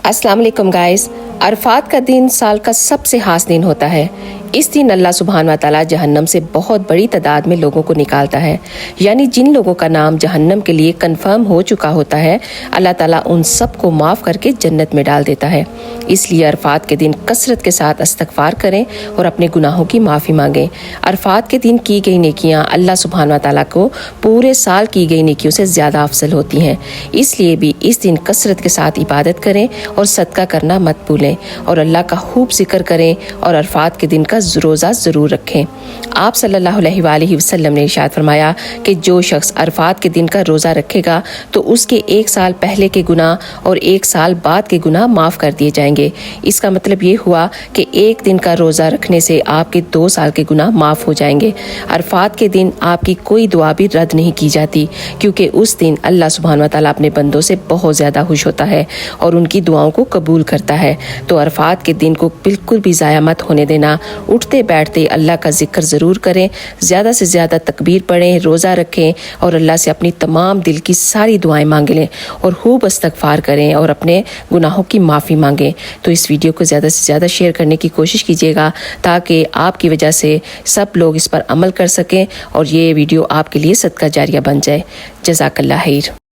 अस्सलाम वालेकुम गाइस। अरफात का दिन साल का सबसे खास दिन होता है। इस दिन अल्लाह सुब्हान व तआला जहन्नम से बहुत बड़ी तादाद में लोगों को निकालता है, यानी जिन लोगों का नाम जहन्नम के लिए कंफर्म हो चुका होता है, अल्लाह ताला उन सब को माफ़ करके जन्नत में डाल देता है। इसलिए अरफात के दिन कसरत के साथ इस्तगफार करें और अपने गुनाहों की माफ़ी मांगें। अरफात के दिन की गई नेकियां अल्लाह सुब्हान व तआला को पूरे साल की गई नेकियों से ज़्यादा अफजल होती हैं। इसलिए भी इस दिन कसरत के साथ इबादत करें और सदका करना मत भूलें और अल्लाह का खूब जिक्र करें और अरफात के दिन का रोज़ा ज़रूर रखें। आप सल्लल्लाहु अलैहि वसल्लम ने इरशाद फरमाया कि जो शख्स अरफात के दिन का रोज़ा रखेगा तो उसके 1 साल पहले के गुनाह और 1 साल बाद के गुनाह माफ़ कर दिए जाएंगे। इसका मतलब ये हुआ कि एक दिन का रोज़ा रखने से आपके 2 साल के गुनाह माफ़ हो जाएंगे। अरफात के दिन आपकी कोई दुआ भी रद्द नहीं की जाती, क्योंकि उस दिन अल्लाह सुब्हान व तआला अपने बंदों से बहुत ज़्यादा खुश होता है और उनकी दुआओं को कबूल करता है। तो अरफात के दिन को बिल्कुल भी ज़ाया मत होने देना। उठते बैठते अल्लाह का जिक्र ज़रूर करें, ज़्यादा से ज़्यादा तकबीर पढ़ें, रोज़ा रखें और अल्लाह से अपनी तमाम दिल की सारी दुआएं मांग लें और खूब इस्तगफार करें और अपने गुनाहों की माफ़ी मांगें। तो इस वीडियो को ज़्यादा से ज़्यादा शेयर करने की कोशिश कीजिएगा ताकि आपकी वजह से सब लोग इस पर अमल कर सकें और ये वीडियो आपके लिए सदका जारिया बन जाए। जज़ाकल्लाह खैर।